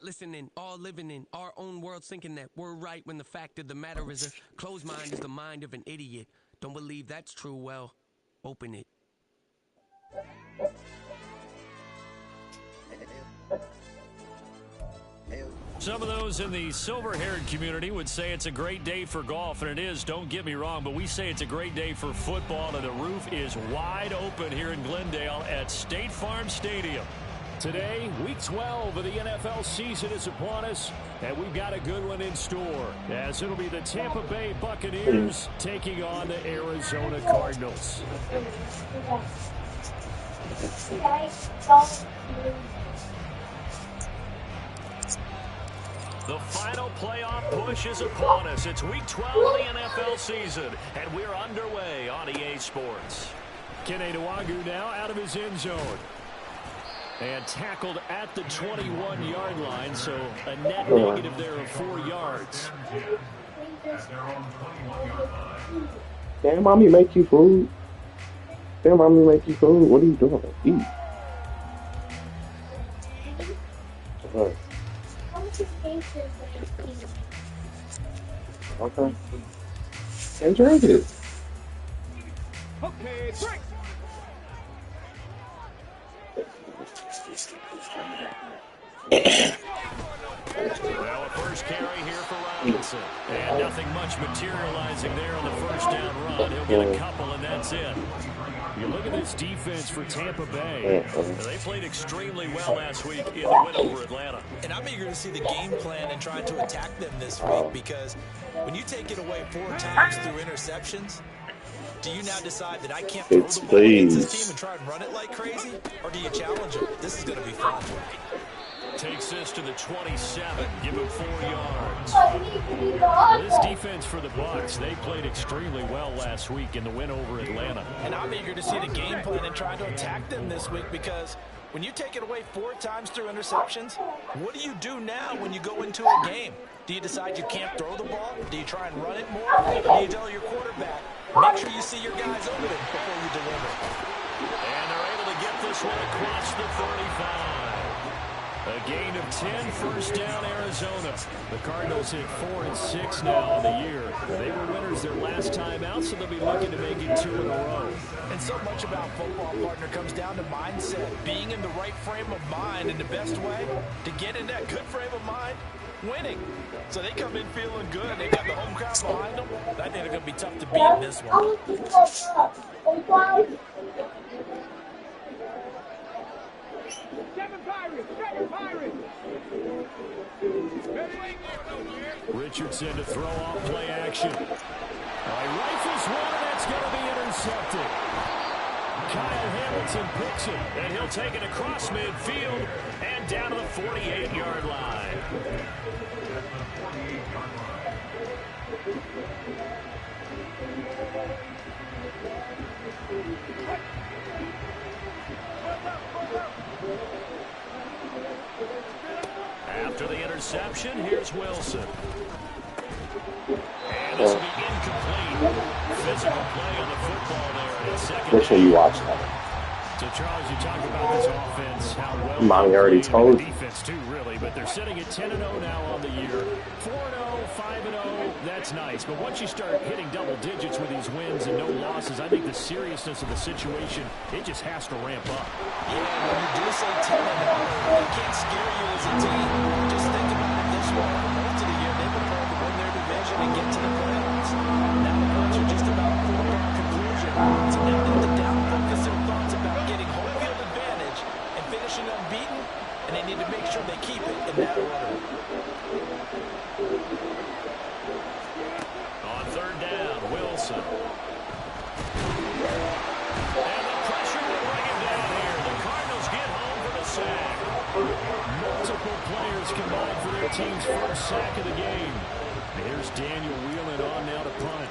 listening, all living in our own world, thinking that we're right when the fact of the matter is a closed mind is the mind of an idiot. Don't believe that's true? Well, open it. Some of those in the silver-haired community would say it's a great day for golf, and it is, don't get me wrong, but we say it's a great day for football, and the roof is wide open here in Glendale at State Farm Stadium. Today, Week 12 of the NFL season is upon us, and we've got a good one in store, as it'll be the Tampa Bay Buccaneers taking on the Arizona Cardinals. The final playoff push is upon us. It's Week 12 of the NFL season, and we're underway on EA Sports. Kene Nwangwu now out of his end zone. And tackled at the 21-yard line, so a net negative there of 4 yards. Damn, mommy make you food. Damn, mommy make you food. What are you doing? Eat. Okay. Enjoy it. Okay, break. Well, a first carry here for Robinson. And nothing much materializing there on the first down run. He'll get a couple, and that's it. You look at this defense for Tampa Bay. They played extremely well last week in the win over Atlanta. And I'm eager to see the game plan and try to attack them this week, because when you take it away 4 times through interceptions, do you now decide that I can't throw the ball against this team and try and run it like crazy? Or do you challenge them? This is going to be fun. Takes this to the 27. Give him 4 yards. This defense for the Bucs, they played extremely well last week in the win over Atlanta. And I'm eager to see the game plan and try to attack them this week, because when you take it away 4 times through interceptions, what do you do now when you go into a game? Do you decide you can't throw the ball? Do you try and run it more? Or do you tell your quarterback, make sure you see your guys open before you deliver? And they're able to get this one across the 35. A gain of 10, first down, Arizona. The Cardinals hit 4-6 now on the year. They were winners their last time out, so they'll be looking to make it 2 in a row. And so much about football, partner, comes down to mindset. Being in the right frame of mind, and the best way to get in that good frame of mind, winning. So they come in feeling good. They got the home crowd behind them. I think they're going to be tough to beat in this one. Richardson to throw off play action. He rifles one, that's going to be intercepted. Kyle Hamilton picks it, and he'll take it across midfield and down to the 48-yard line. After the interception, here's Wilson. And this will be incomplete. Physical play on the football there at second. Make sure you watch that. So, Charles, you talk about this offense, how well Mommy already told you. Defense, too, really, but they're sitting at 10-0 now on the year. 4-0, 5-0, that's nice. But once you start hitting double digits with these wins and no losses, I think the seriousness of the situation, it just has to ramp up. Yeah, when you do say 10-0, it can't scare you as a team. Just think about it this way. Most of the year, they prepared to win their division and get to the playoffs. Now the Bucs are just about a foregone conclusion. So now they have to down-focus their thoughts about getting home field advantage and finishing unbeaten, and they need to make sure they keep it in that order. On third down, Wilson. And the pressure will bring him down here. The Cardinals get home for the sack. Multiple players combined for their team's first sack of the game. Here's Daniel Wheelan on now to punt.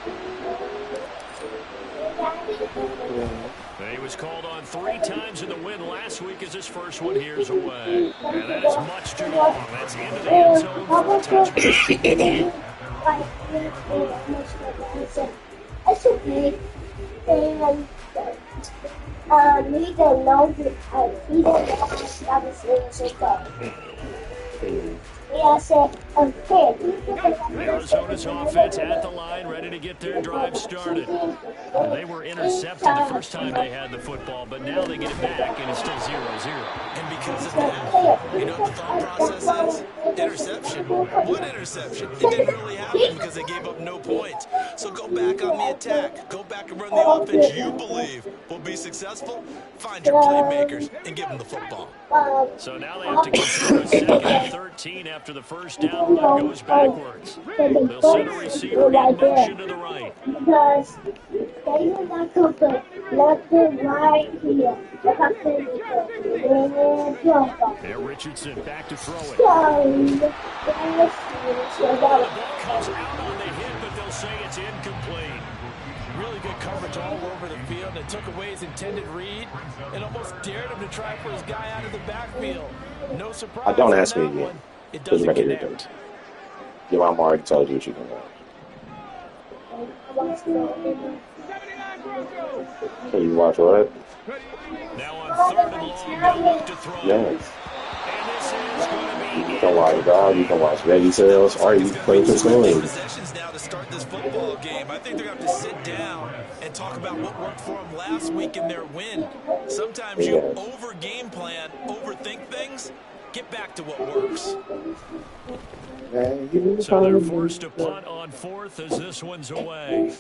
He was called on 3 times in the win last week as his first one here's away. And that is much too long. That's into the end zone for a touchdown. It's okay. And he didn't know that he didn't know that was okay. I said, okay. Arizona's offense at the line, ready to get their drive started. They were intercepted the first time they had the football, but now they get it back, and it's still 0-0. And because of that, you know what the thought process is? Interception. What interception? It didn't really happen because they gave up no points. So go back on the attack. Go back and run the offense you believe will be successful. Find your playmakers and give them the football. So now they have to consider a second and 13 after the first down run goes backwards. They'll send a receiver in motion to the right. Because they are not coming left and right here. There, Richardson back to throw it. The The ball comes out on the hit, but they'll say it's incomplete. Really good coverage all over the field. It took away his intended read and almost dared him to try for his guy out of the backfield. No surprise. Don't ask me again. One. It doesn't connect. Your mom already told you what you can watch. Can you watch what? Now on 3rd and long, they'll look to throw. Yes. And this is going to be... You can watch God, you can watch Veggie Tales, or you can play with your team. Possessions now to start this football game. I think they're going to have to sit down and talk about what worked for them last week in their win. Sometimes you over game plan, overthink things. Get back to what works. So they're forced to punt on 4th as this one's away.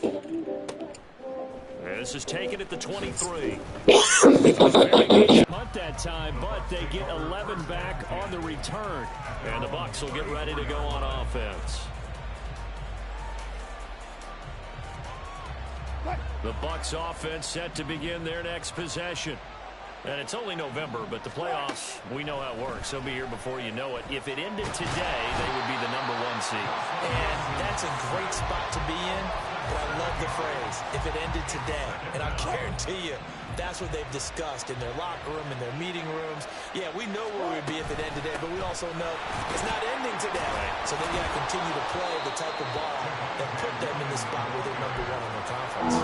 This is taken at the 23. Very good punt that time, but they get 11 back on the return. And the Bucs will get ready to go on offense. The Bucs offense set to begin their next possession. And it's only November, but the playoffs, we know how it works. They'll be here before you know it. If it ended today, they would be the #1 seed. And that's a great spot to be in, but I love the phrase, if it ended today. And I guarantee you, that's what they've discussed in their locker room, in their meeting rooms. Yeah, we know where we'd be if it ended today, but we also know it's not ending today. So they got to continue to play the type of ball that put them in the spot where they're #1 in their conference.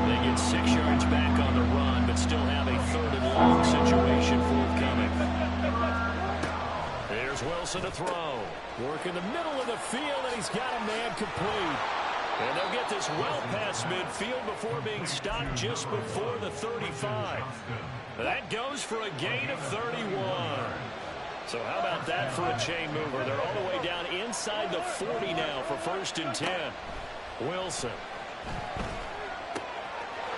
They get 6 yards back on the run, but still have a 3rd and long situation forthcoming. There's Wilson to throw. Work in the middle of the field, and he's got a man complete. And they'll get this well past midfield before being stopped just before the 35. That goes for a gain of 31. So how about that for a chain mover? They're all the way down inside the 40 now for 1st and 10. Wilson.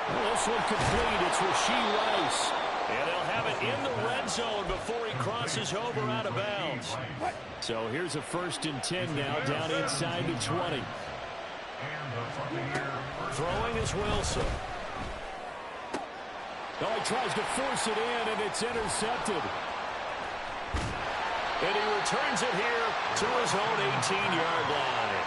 This one complete. It's Rashee Rice. And they'll have it in the red zone before he crosses over out of bounds. So here's a 1st and 10 now down inside the 20. Throwing is Wilson. Oh, he tries to force it in, and it's intercepted. And he returns it here to his own 18-yard line.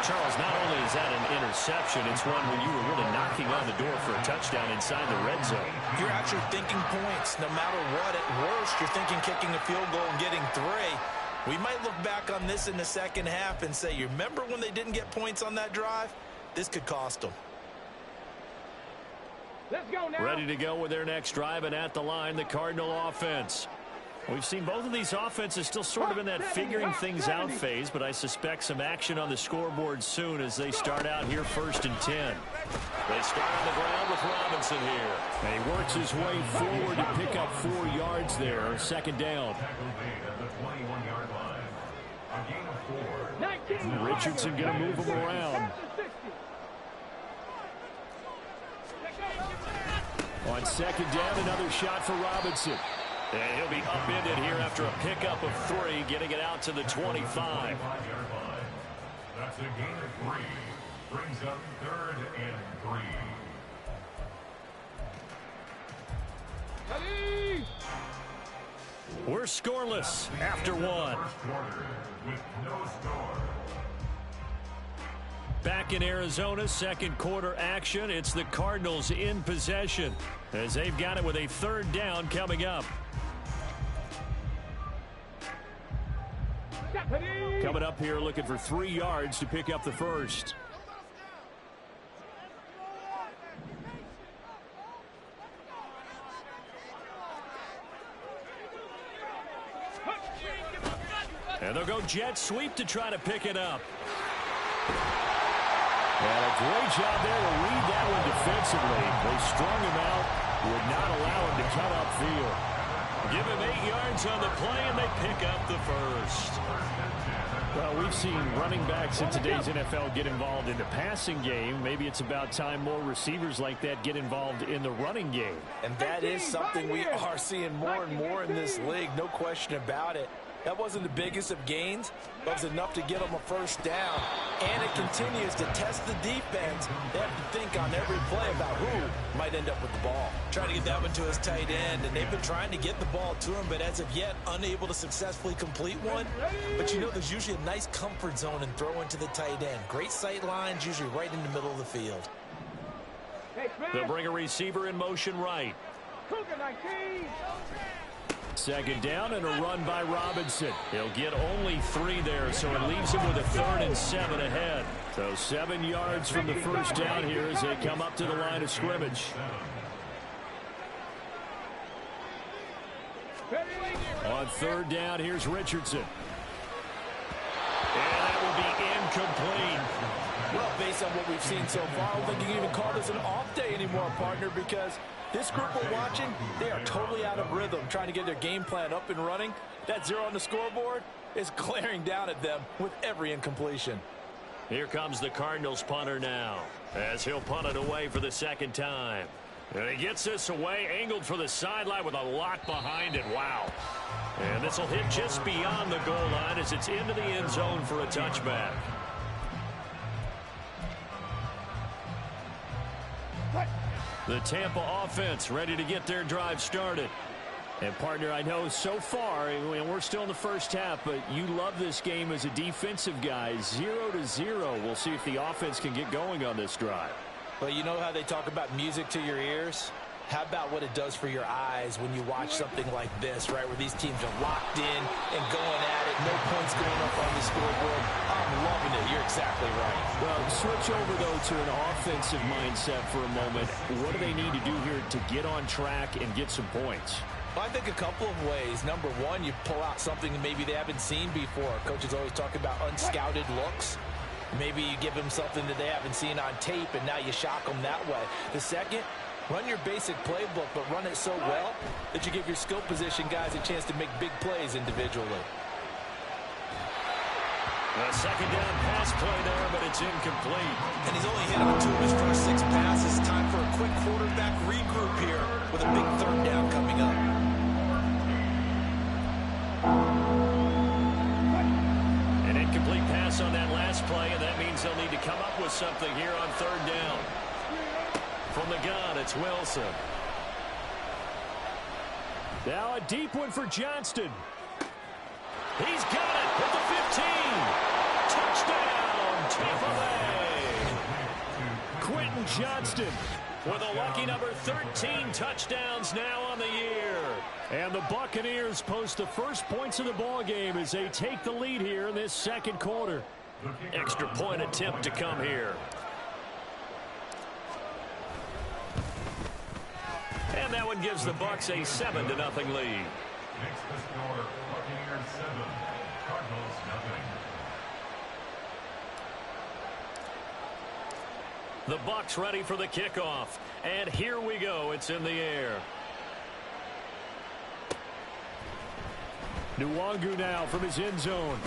Charles, not only is that an interception, it's one when you were really knocking on the door for a touchdown inside the red zone. You're actually thinking points. No matter what, at worst, you're thinking kicking a field goal and getting 3. We might look back on this in the second half and say, you remember when they didn't get points on that drive? This could cost them. Let's go now. Ready to go with their next drive, and at the line, the Cardinal offense. We've seen both of these offenses still sort of in that figuring things out phase, but I suspect some action on the scoreboard soon as they start out here 1st and 10. They start on the ground with Robinson here. And he works his way forward to pick up 4 yards there. 2nd down. Richardson going to move him around. On 2nd down, another shot for Robinson. And he'll be upended here after a pickup of 3, getting it out to the 25. That's a gain of 3. Brings up 3rd and 3. We're scoreless after 1. Back in Arizona, 2nd quarter action. It's the Cardinals in possession as they've got it with a 3rd down coming up. Coming up here looking for 3 yards to pick up the 1st. And they'll go jet sweep to try to pick it up. And a great job there to read that one defensively. They strung him out, would not allow him to cut upfield. Give him 8 yards on the play, and they pick up the first. Well, we've seen running backs in today's NFL get involved in the passing game. Maybe it's about time more receivers like that get involved in the running game. And that is something we are seeing more and more in this league, no question about it. That wasn't the biggest of gains, but it was enough to get them a first down. And it continues to test the defense. They have to think on every play about who might end up with the ball. Trying to get that one to his tight end, and they've been trying to get the ball to him, but as of yet, unable to successfully complete one. But you know there's usually a nice comfort zone in throwing to the tight end. Great sight lines, usually right in the middle of the field. They'll bring a receiver in motion right. Second down and a run by Robinson. He'll get only 3 there, so it leaves him with a 3rd and 7 ahead. So 7 yards from the first down here as they come up to the line of scrimmage. On 3rd down, here's Richardson. And that will be incomplete. Well, based on what we've seen so far, I don't think you can even call this an off day anymore, partner, because this group we're watching, they are totally out of rhythm, trying to get their game plan up and running. That 0 on the scoreboard is glaring down at them with every incompletion. Here comes the Cardinals punter now, as he'll punt it away for the 2nd time. And he gets this away, angled for the sideline with a lot behind it. Wow. And this will hit just beyond the goal line as it's into the end zone for a touchback. The Tampa offense ready to get their drive started. And, partner, I know so far, and we're still in the first half, but you love this game as a defensive guy. 0-0. We'll see if the offense can get going on this drive. Well, you know how they talk about music to your ears? How about what it does for your eyes when you watch something like this, right, where these teams are locked in and going at it, no points going up on the scoreboard. I'm loving it. You're exactly right. Well, switch over, though, to an offensive mindset for a moment. What do they need to do here to get on track and get some points? Well, I think a couple of ways. Number one, you pull out something that maybe they haven't seen before. Coaches always talk about unscouted looks. Maybe you give them something that they haven't seen on tape, and now you shock them that way. The second, run your basic playbook, but run it so well that you give your skill position guys a chance to make big plays individually. A 2nd down pass play there, but it's incomplete. And he's only hit on 2 of his first 6 passes. Time for a quick quarterback regroup here with a big 3rd down coming up. An incomplete pass on that last play, and that means they'll need to come up with something here on 3rd down. From the gun, it's Wilson. Now a deep one for Johnston. He's got it at the 15. Touchdown, Tampa Bay. Quentin Johnston with a lucky number 13 touchdowns now on the year. And the Buccaneers post the first points of the ball game as they take the lead here in this 2nd quarter. Extra point attempt to come here. And that one gives the Bucs a 7-0 lead. Next to score, Buccaneers 7, Cardinals 0. The Bucs ready for the kickoff. And here we go. It's in the air. Nwangu now from his end zone.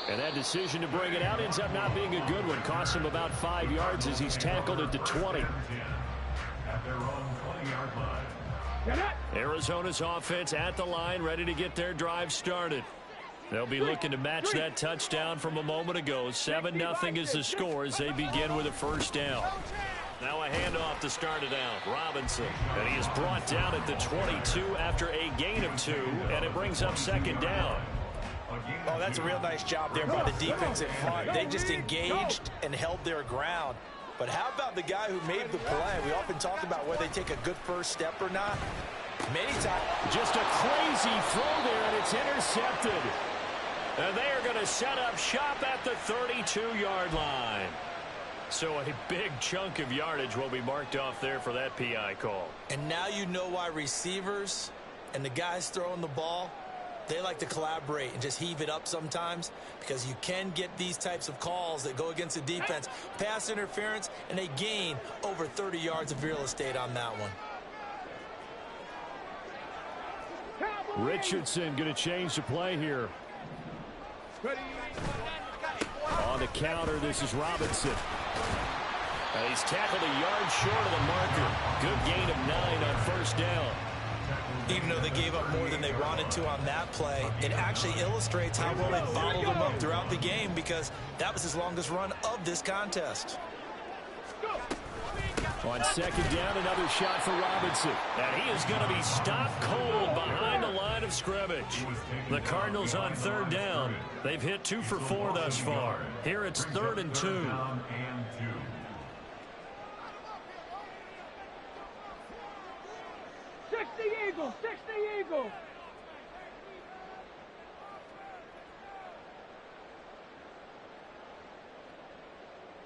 And that decision to bring it out ends up not being a good one. Costs him about 5 yards as he's tackled at the 20. At their own 20-yard line. Arizona's offense at the line, ready to get their drive started. They'll be looking to match that touchdown from a moment ago. 7-0 is the score as they begin with a first down. Now a handoff to start it out. Robinson, and he is brought down at the 22 after a gain of 2, and it brings up 2nd down. Oh, that's a real nice job there by the defense in front. They just engaged and held their ground. But how about the guy who made the play? We often talk about whether they take a good first step or not. Many times. Just a crazy throw there, and it's intercepted. And they are going to set up shop at the 32-yard line. So a big chunk of yardage will be marked off there for that PI call. And now you know why receivers and the guys throwing the ball They like to collaborate and just heave it up sometimes because you can get these types of calls that go against the defense. Pass interference, and they gain over 30 yards of real estate on that one. Richardson going to change the play here. On the counter, this is Robinson. He's tackled a yard short of the marker. Good gain of 9 on first down. Even though they gave up more than they wanted to on that play, it actually illustrates how well they bottled them up throughout the game because that was his longest run of this contest. On second down, another shot for Robinson. And he is going to be stopped cold behind the line of scrimmage. The Cardinals on third down. They've hit 2 for 4 thus far. Here it's 3rd and 2. 60 Eagles, 60 Eagles.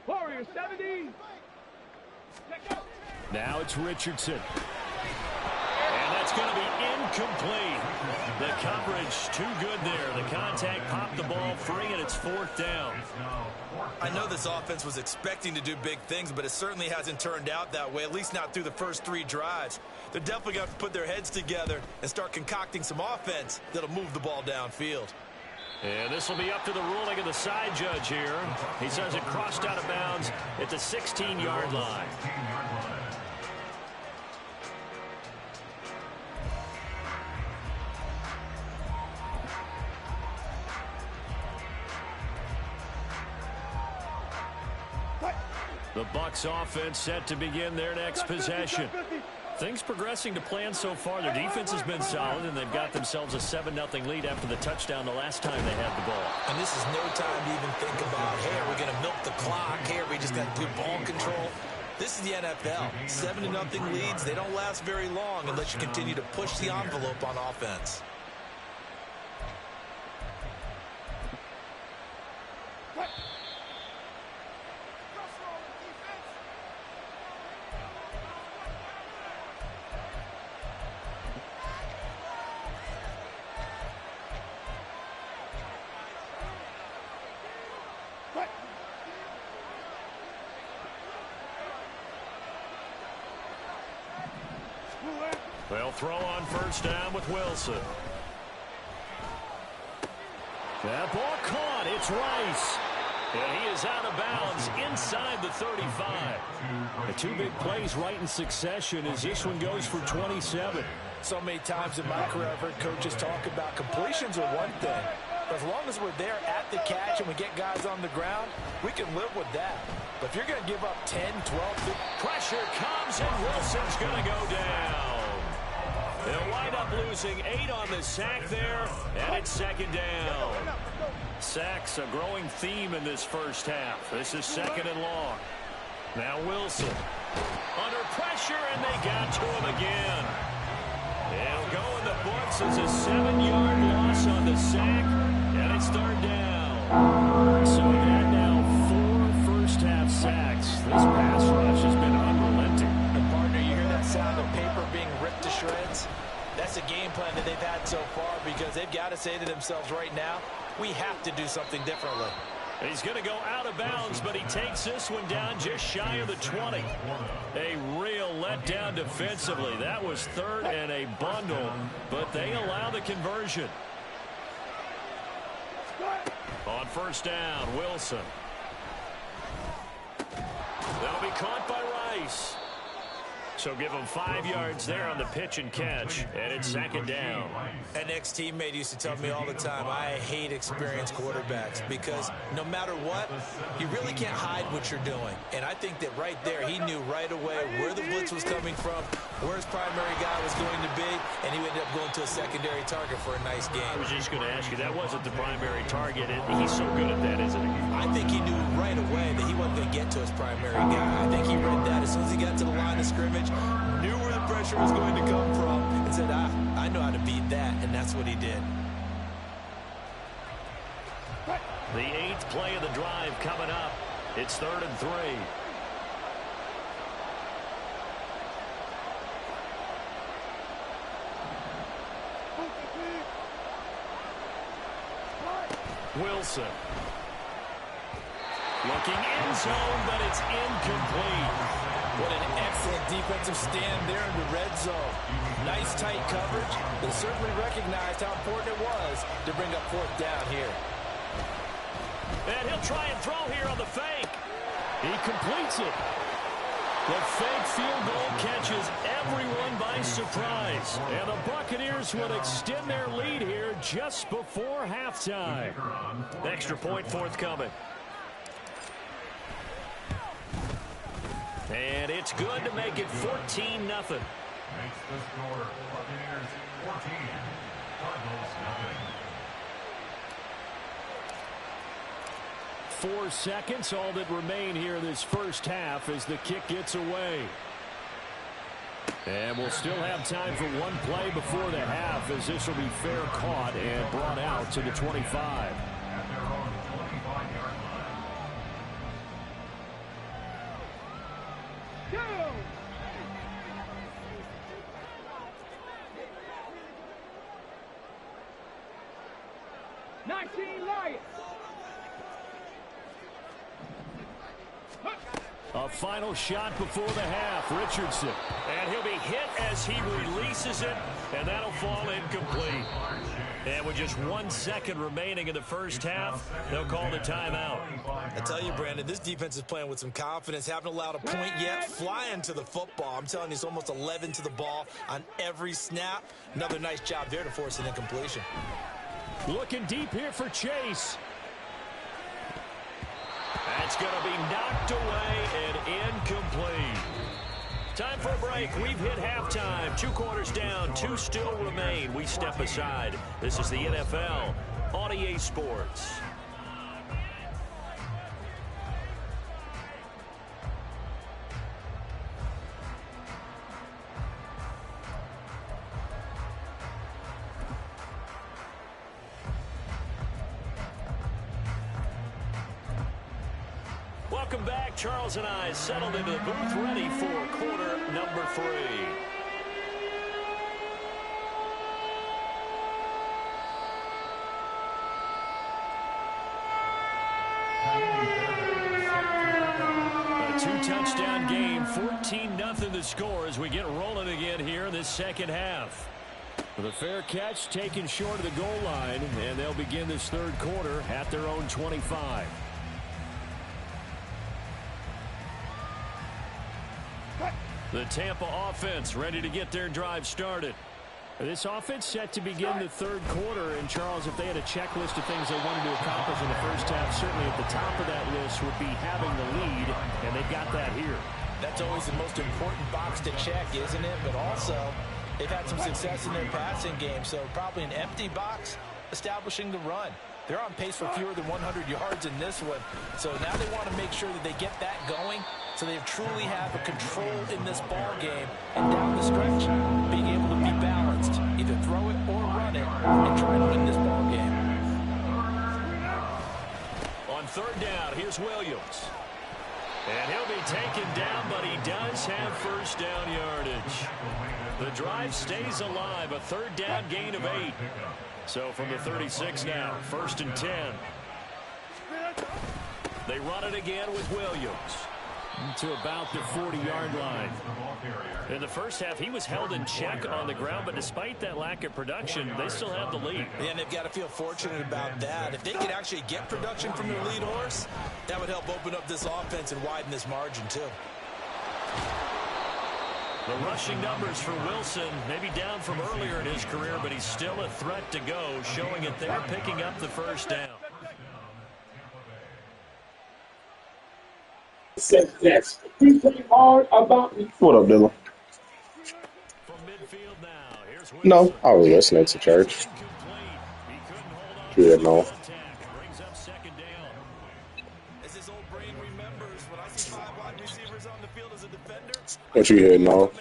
Warriors, 70. Now it's Richardson. And that's going to be incomplete. The coverage too good there. The contact popped the ball free, and it's 4th down. I know this offense was expecting to do big things, but it certainly hasn't turned out that way, at least not through the first 3 drives. They're definitely going to have to put their heads together and start concocting some offense that'll move the ball downfield. And this will be up to the ruling of the side judge here. He says it crossed out of bounds at the 16-yard line. The Bucs offense set to begin their next possession. Things progressing to plan so far. Their defense has been solid, and they've got themselves a 7-0 lead after the touchdown the last time they had the ball. And this is no time to even think about, hey, are we going to milk the clock? Hey, are we just going to do ball control? This is the NFL. 7-0 leads, they don't last very long unless you continue to push the envelope on offense. They'll throw on first down with Wilson. That ball caught. It's Rice. And he is out of bounds inside the 35. The 2 big plays right in succession as this one goes for 27. So many times in my career I've heard coaches talk about completions are one thing. But as long as we're there at the catch and we get guys on the ground, we can live with that. But if you're going to give up 10, 12, pressure comes and Wilson's going to go down. They'll wind up losing 8 on the sack there, and it's second down. Sacks a growing theme in this first half. This is 2nd and long. Now Wilson under pressure, and they got to him again. It'll go in the books as a 7-yard loss on the sack, and it's 3rd down. So they've had now 4 first-half sacks. This pass rush has been unrelenting. And partner, you hear that sound of paper being ripped to shreds? That's a game plan that they've had so far because they've got to say to themselves right now, we have to do something differently. He's going to go out of bounds, but he takes this one down just shy of the 20. A real letdown defensively. That was 3rd and a bundle, but they allow the conversion. On first down, Wilson. That'll be caught by Rice. So give him 5 yards there on the pitch and catch, and it's 2nd down. An ex-teammate used to tell me all the time, I hate experienced quarterbacks because no matter what, you really can't hide what you're doing. And I think that right there, he knew right away where the blitz was coming from, where his primary guy was going to be, and he ended up going to a secondary target for a nice game. I was just going to ask you, that wasn't the primary target. He's so good at that, isn't he? I think he knew right away that he wasn't going to get to his primary guy. I think he read that as soon as he got to the line of scrimmage, knew where the pressure was going to come from, and said, I know how to beat that, and that's what he did. The 8th play of the drive coming up. It's 3rd and 3. Wilson. Looking end zone, but it's incomplete. What an excellent defensive stand there in the red zone. Nice tight coverage. They certainly recognized how important it was to bring up fourth down here. And he'll try and throw here on the fake. He completes it. The fake field goal catches everyone by surprise. And the Buccaneers will extend their lead here just before halftime. Extra point forthcoming. And it's good to make it 14-0. Makes the score Buccaneers 14, Cardinals 0. 4 seconds, all that remain here this first half as the kick gets away. And we'll still have time for one play before the half as this will be fair caught and brought out to the 25. At their own 25-yard line. Go! Lions. A final shot before the half. Richardson. And he'll be hit as he releases it, and that'll fall incomplete. And with just 1 second remaining in the first half, they'll call the timeout. I tell you, Brandon, this defense is playing with some confidence. Haven't allowed a point yet. Flying to the football. I'm telling you, it's almost 11 to the ball on every snap. Another nice job there to force an incompletion. Looking deep here for Chase. That's going to be knocked away and incomplete. Time for a break. We've hit halftime. 2 quarters down. 2 still remain. We step aside. This is the NFL on EA Sports. Welcome back. Charles and I settled into the booth, ready for quarter number 3. A 2-touchdown game, 14-0 the score as we get rolling again here in this second half. The fair catch taken short of the goal line, and they'll begin this third quarter at their own 25. The Tampa offense ready to get their drive started. This offense set to begin the third quarter. And, Charles, if they had a checklist of things they wanted to accomplish in the first half, certainly at the top of that list would be having the lead, and they've got that here. That's always the most important box to check, isn't it? But also, they've had some success in their passing game, so probably an empty box establishing the run. They're on pace for fewer than 100 yards in this one. So now they want to make sure that they get that going so they truly have a control in this ball game. And down the stretch, being able to be balanced, either throw it or run it, and try to win this ball game. On third down, here's Williams. And he'll be taken down, but he does have first down yardage. The drive stays alive, a third down gain of 8. So from the 36 now, 1st and 10. They run it again with Williams to about the 40-yard line. In the first half, he was held in check on the ground, but despite that lack of production, they still have the lead. Yeah, and they've got to feel fortunate about that. If they could actually get production from their lead horse, that would help open up this offense and widen this margin too. The rushing numbers for Wilson, maybe down from earlier in his career, but he's still a threat to go, showing it there, picking up the first down. Yes. He played hard about me. What up, Dylan? From midfield now, here's Wilson. No, I was listening to church. Yeah, no. Brings up second down. As his old brain remembers, when I see 5 wide receivers on the field as a defender, What you heard, no?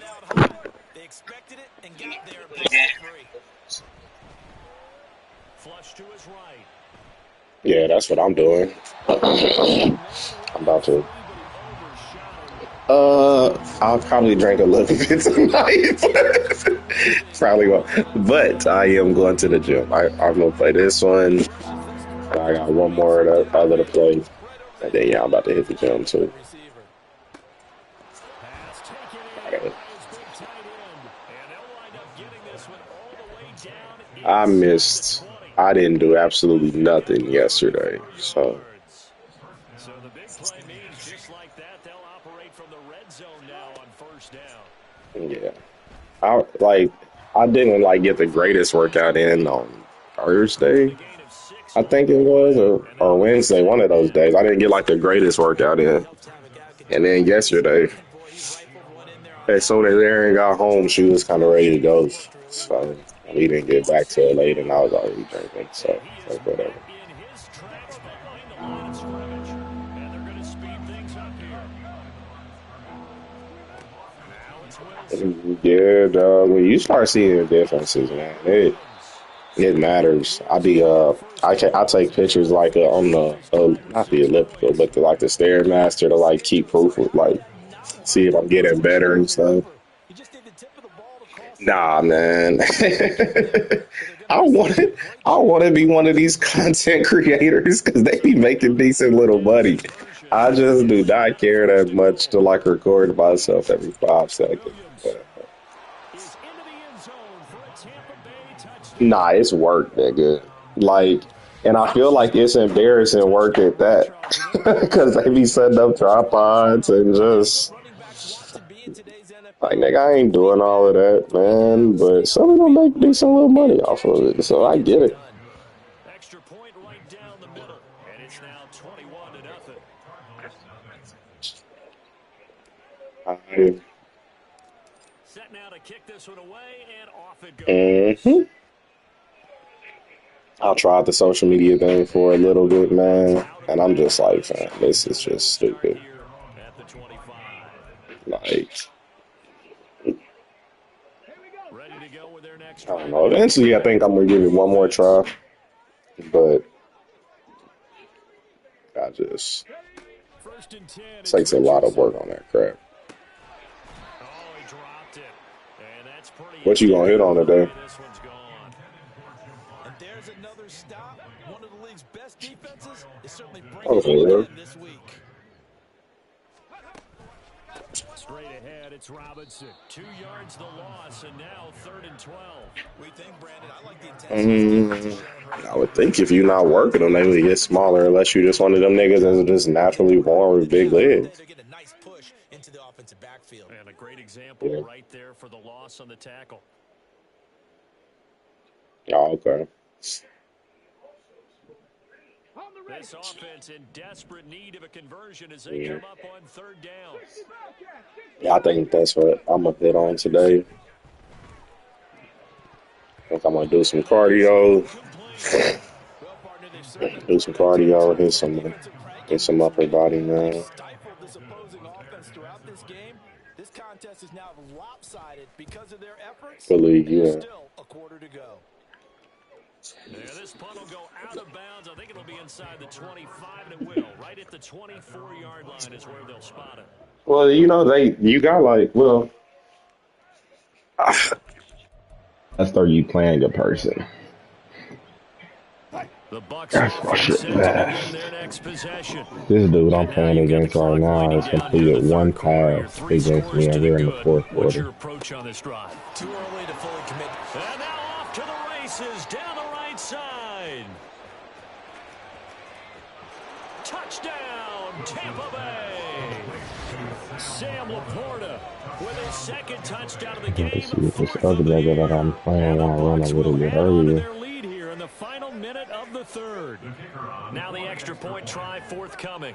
they expected it and got there and played it free. Flush to his right. Yeah, that's what I'm doing. I'm about to. I'll probably drink a little bit tonight. Probably won't. But I am going to the gym. I'm gonna play this one. I got one more of the other to play. And then, yeah, I'm about to hit the gym, too. I didn't do absolutely nothing yesterday, so. So the big play means just like that, they'll operate from the red zone now on first down. Yeah. I didn't get the greatest workout in on Thursday, I think it was, or Wednesday, one of those days. I didn't get the greatest workout in. And then yesterday, as soon as Erin got home, she was kind of ready to go. So we didn't get back to it late, and I was already drinking, so whatever. Yeah, dog. When you start seeing the differences, man, it matters. I take pictures on the not the elliptical, but the Stairmaster to keep proof of see if I'm getting better and stuff. Nah, man. I want to be one of these content creators because they be making decent little money. I just do not care that much to record myself every 5 seconds. Nah, it's work, nigga. And I feel like it's embarrassing work at that because they be setting up tripods and just nigga, I ain't doing all of that, man. But some of them make decent little money off of it, so I get it. Extra point right down the middle, and it's now 21-0. Set now to kick this one away, and off it goes. I tried the social media thing for a little bit, man, and I'm just fam, this is just stupid. I don't know. Eventually, I think I'm gonna give it one more try, but I just takes a lot of work on that crap. What you gonna hit on today? There's another stop. One of the league's best defenses is certainly bringing it in this week. Straight ahead, it's Robinson. 2 yards the loss, and now 3rd and 12. We think, Brandon, I like the intensity. I would think if you're not working them, they would get smaller unless you're just one of them niggas that's just naturally born with big legs. They're getting a nice push into the offensive backfield. And a great example right there for the loss on the tackle. Oh, okay. This offense in desperate need of a conversion as they come up on 3rd down. Yeah, I think that's what I'm going to hit on today. I think I'm going to do some cardio. Hit some upper body, man. This contest is now lopsided because of their efforts. Yeah. Still a quarter to go. Yeah, this punt will go out of bounds. I think it'll be inside the 25, and it will. Right at the 24-yard line is where they'll spot it. Well, that's where you playing a person. The Bucs set to begin their next possession. This dude I'm playing against right now has completed one pass against me here in the 4th quarter. What's your approach on this drive? Too early to fully commit. And now off to the races down the right side. Touchdown, Tampa Bay. Sam Laporta with his 2nd touchdown of the game. Let's see if this other nigga that I'm playing want to run a little bit earlier. In the final minute of the 3rd. Now the extra point try forthcoming.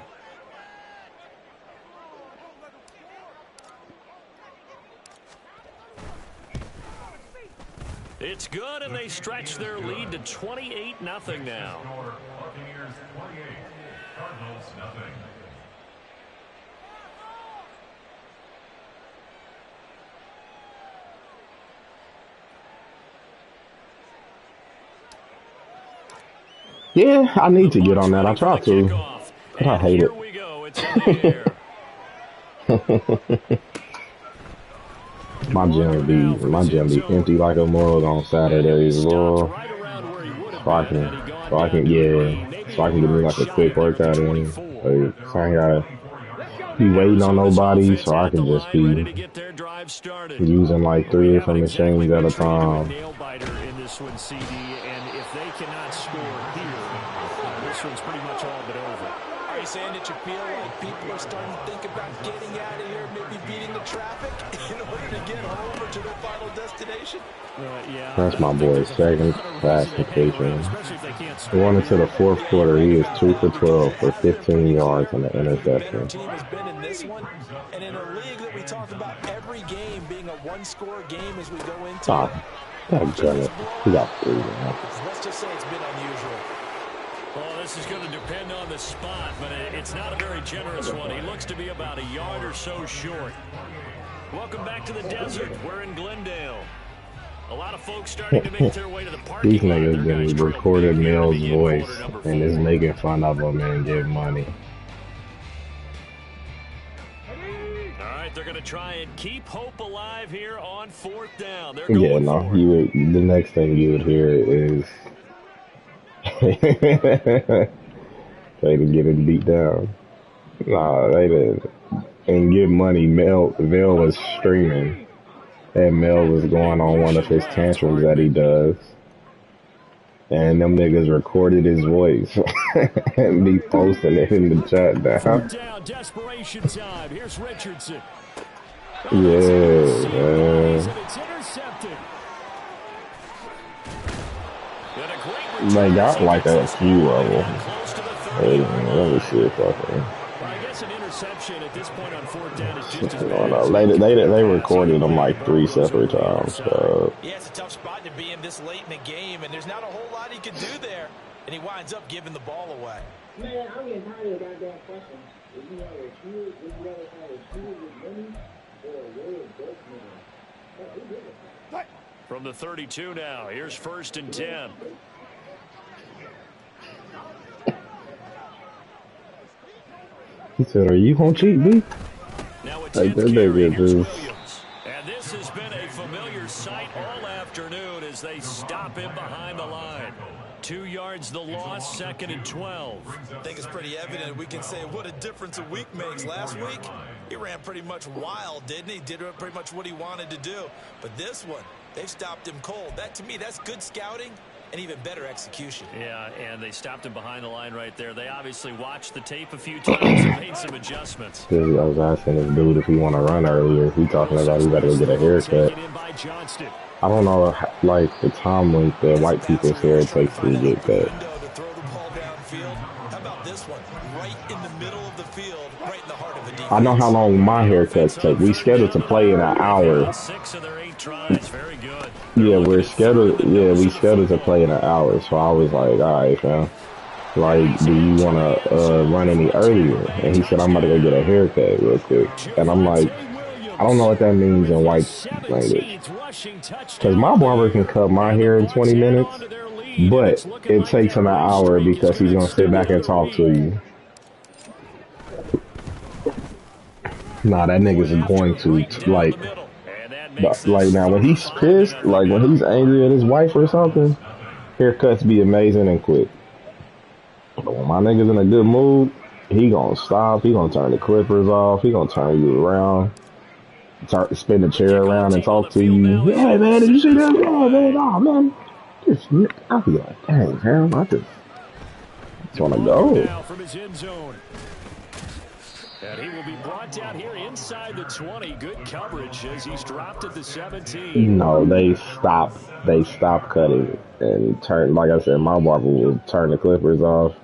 It's good, and they stretch their lead to 28-0 now. Buccaneers 28, Cardinals nothing. Yeah, I need to get on that. I try to, but I hate it. My gym be empty like a mug on Saturdays, Lord. So I can, yeah. so I can get me like a quick workout in. Like, so I ain't gotta be waiting on nobody, so I can just be using like 3 different machines at a time. This one, CD, and if they cannot score here, this one's pretty much all but over. Are you saying that you feel like people are starting to think about getting out of here, maybe beating the traffic in order to get home or to their final destination? Yeah. That's my boy's second classification. Going into the fourth quarter, he is 2 for 12 for 15 yards and an interception. Team has been in this one, and in a league that we talk about every game being a one-score game as we go into. God damn it. He got 3 now. Let's just say it's been unusual. Well, this is going to depend on the spot, but it's not a very generous one. He looks to be about a yard or so short. Welcome back to the desert. We're in Glendale. A lot of folks starting to make their way to the parking lot. These niggas been recorded Mel's voice and is making fun of him and give money. They're going to try and keep hope alive here on 4th down. Yeah, no, the next thing you would hear is they to get him beat down. Nah, they didn't. And give money. Mel was streaming, and Mel was going on one of his tantrums that he does. And them niggas recorded his voice and be posting it in the chat down. Down, desperation time. Here's Richardson. Yeah, man. It's intercepted. They got like a few of them. Let me see if I can. I guess an interception at this point on 4th down is just as bad. They recorded them like 3 separate times. So. Yeah, it's a tough spot to be in this late in the game, and there's not a whole lot he can do there, and he winds up giving the ball away. Man, I'm getting tired of that question. Would you rather have a shoe with money or a way of broke money? From the 32 now, here's 1st and 10. He said, "Are you gonna cheat me?" Like that nigga just. And this has been a familiar sight all afternoon as they stop him behind the line. 2 yards the loss, 2nd and 12. I think it's pretty evident we can say what a difference a week makes. Last week, he ran pretty much wild, didn't he? Did pretty much what he wanted to do. But this one, they've stopped him cold. That, to me, that's good scouting and even better execution. Yeah, and they stopped him behind the line right there. They obviously watched the tape a few times and made some adjustments. I was asking this dude if he want to run earlier. He talking about he better go get a haircut. I don't know, like, the time length that white people's hair takes to get cut. I know how long my haircuts take. We scheduled to play in an hour. 6 of their 8 tries, very good. Yeah, we scheduled to play in an hour. So I was like, all right, fam. Like, do you want to run any earlier? And he said, I'm about to go get a haircut real quick. And I'm like, I don't know what that means in white language. Because my barber can cut my hair in 20 minutes, but it takes him an hour because he's going to sit back and talk to you. Nah, that nigga's going to, like now when he's pissed, like when he's angry at his wife or something, haircuts be amazing and quick. But when my nigga's in a good mood, he gonna stop, he gonna turn the clippers off, he gonna turn you around. Spin the chair around and talk to you. Yeah, man, did you see that? Oh, man, I'll be like, dang, man, I just want to go. And he will be brought down here inside the 20. Good coverage as he's dropped at the 17. No, they stopped cutting and turn. Like I said, my barber will turn the clippers off,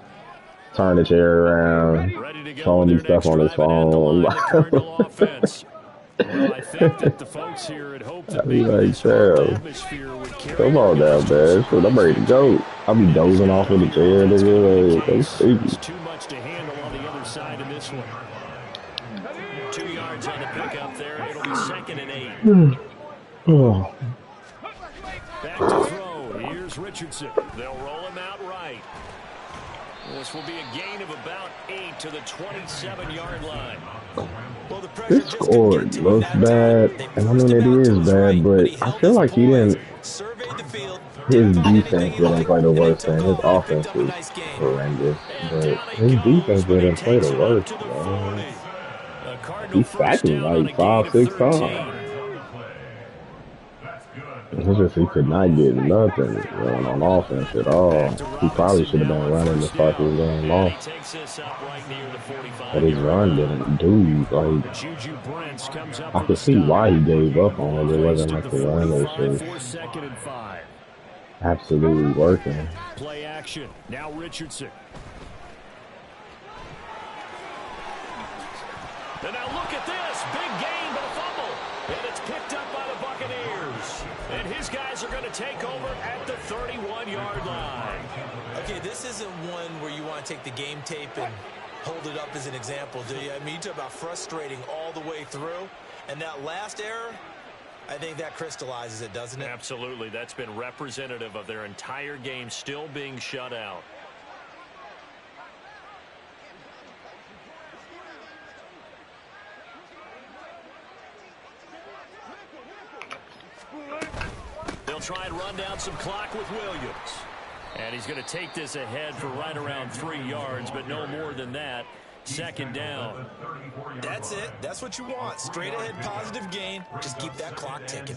turn the chair around, showing me stuff on his phone. Well, I think that the folks here had hoped that maybe this atmosphere would carry. Come on down, man. I'm ready to go. I'll be dozing off in the chair. There's too much to handle on the other side of this one. 2 yards on the pickup there. It'll be 2nd and 8. Oh. Back to throw. Here's Richardson. They'll roll him out right. This will be a gain of about 8 to the 27-yard line. Well, the this score looks bad, and I mean it is bad, but I feel like he didn't. His depth and anything defense you didn't like. play the And they worst took thing. His off. They offense picked up a was nice gain. horrendous, And but down he his defense goes, but he didn't play takes the it up worst. to the 40. A Cardinal He first sacked him down on like a gain five, of six 13. times. It's just he could not get nothing going on offense at Back all. to He probably Robinson should have now been on running to first start this down. game And off. he takes this up right near the But his 45-yard run line. didn't do like Juju Brents comes up I for the could see stop. why he gave up on it. It Placed wasn't at like the the run was 45 just for 2nd and 5. absolutely working. Play action. Now Richardson. And now look at this. Big gain, but a fumble. And it's picked up by the Buccaneers. And his guys are going to take over at the 31-yard line. Okay, this isn't one where you want to take the game tape and hold it up as an example, do you? I mean, you talk about frustrating all the way through. And that last error, I think that crystallizes it, doesn't it? Absolutely. That's been representative of their entire game still being shut out. They'll try and run down some clock with Williams. And he's going to take this ahead for right around 3 yards, but no more than that. 2nd down. That's it. That's what you want. Straight ahead positive gain. Just keep that clock ticking.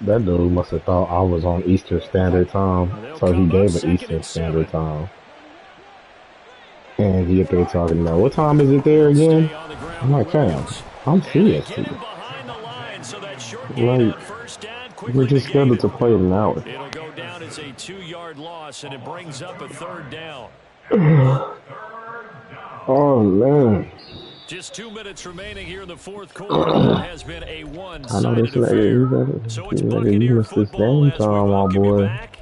That dude must have thought I was on Eastern Standard Time, so he gave an Eastern Standard Time. And he up there talking about, what time is it there again? I'm like, fam, I'm serious. Like, we're just scheduled to play in an hour. It'll go down as a 2-yard loss, and it brings up a 3rd down. Oh, man. Just 2 minutes remaining here in the 4th quarter. It has been a one-sided affair. So it's Buccaneer football as we welcome you back.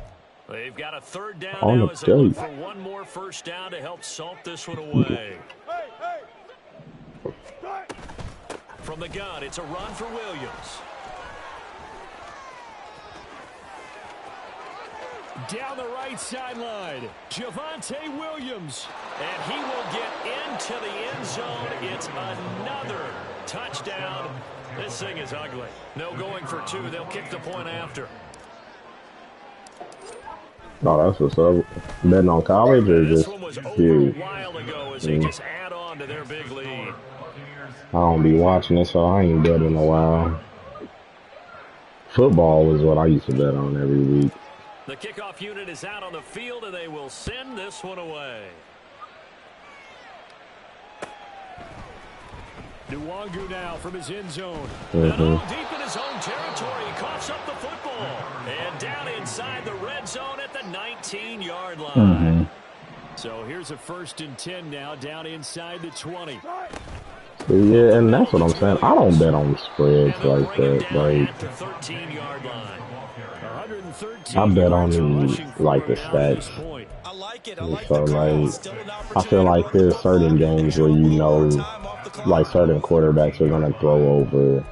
They've got a 3rd down now as they look for one more first down to help salt this one away. From the gun, it's a run for Williams. Down the right sideline, Javonte Williams. And he will get into the end zone. It's another touchdown. This thing is ugly. No going for 2. They'll kick the point after. Oh, that's what's up. Betting on college or This just one was over huge? a while ago as they just add on to their big lead. I don't be watching it, so I ain't bet in a while. Football was what I used to bet on every week. The kickoff unit is out on the field, and they will send this one away. Nwangu now from his end zone. And all deep in his own territory, he coughs up the football. And down inside the red zone at the 19-yard line. So here's a 1st and 10 now, down inside the 20. Yeah, and that's what I'm saying. I don't bet on spreads like that. Like, at the 13-yard line. I bet on like the stats. I like it. So like, I feel like there's certain games where you know, like certain quarterbacks are gonna throw over,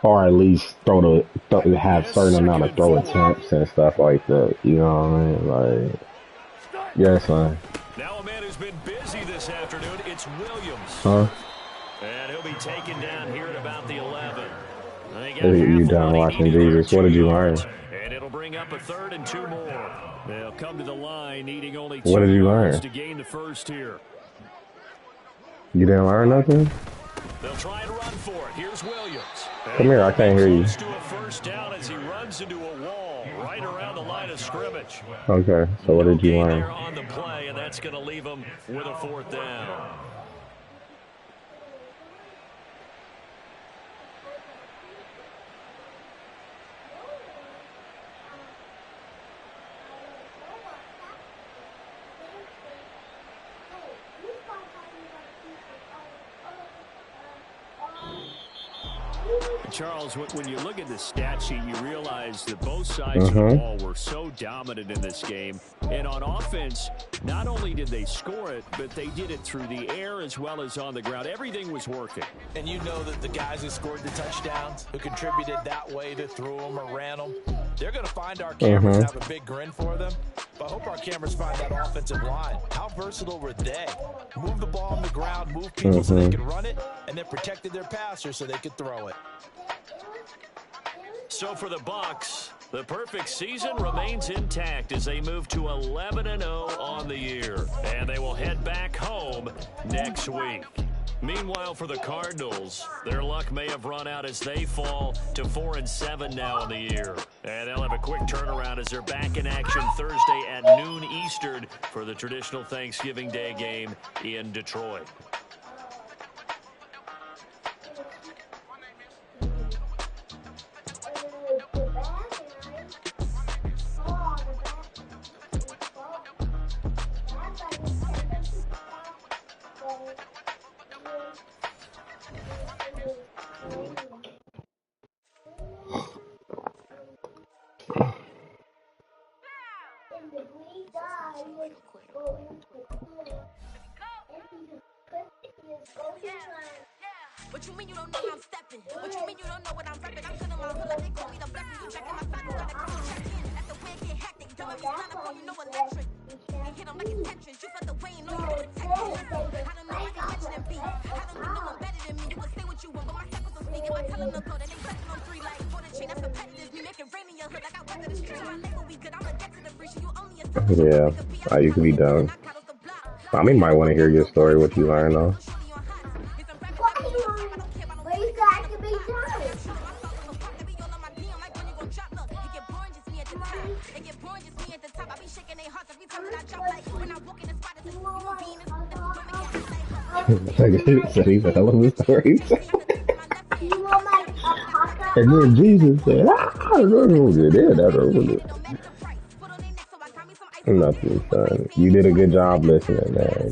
or at least have certain amount of throw attempts and stuff like that. You know what I mean? Like, yes, man. Now a man who's been busy this afternoon. It's Williams. Huh? And he'll be taken down here at about the 11. You done watching Jesus? What did you learn? And it'll bring up a 3rd and 2 more. They'll come to the line needing only 2 What did you yards learn? to gain the first here. You didn't learn nothing? They'll try and run for it. Here's Williams. Come here, I can't hear you. Close to a first down as he runs into a wall right around the line of scrimmage. Okay, so what did you Gain learn? there on the play, and that's going to leave him with a 4th down. Charles, when you look at the stat sheet, you realize that both sides of the ball were so dominant in this game. And on offense, not only did they score it, but they did it through the air as well as on the ground. Everything was working. And you know that the guys who scored the touchdowns, who contributed that way to throw them or ran them, they're going to find our cameras and have a big grin for them. But I hope our cameras find that offensive line. How versatile were they? Move the ball on the ground, move people so they could run it, and then protected their passers so they could throw it. So for the Bucs, the perfect season remains intact as they move to 11-0 on the year. And they will head back home next week. Meanwhile, for the Cardinals, their luck may have run out as they fall to 4-7 now in the year. And they'll have a quick turnaround as they're back in action Thursday at noon Eastern for the traditional Thanksgiving Day game in Detroit. What you mean you don't know I'm stepping? What you mean you don't know what I'm rapping? I'm sitting my hood like they call me the black man. You back in my cycle, gotta come check in. That's the way it get hectic. Don't be stand up, you know electric. And hit 'em like it's Tetris. You felt the way and know you protect me. I don't know why they mentioning beef. I don't think no one better than me. You can say what you want, but my cycles don't speak. If I tell them to go, then they pressing on 3 like for the chain. That's competitive. Me make it rain in your hood like I weather the street. My nigga, we good. I'ma get to the free. You only a Yeah, you can be done. I mean, might want to hear your story, what you learned, though. So he's a hell of a story. And then Jesus said, Nothing, son. You did a good job listening, man.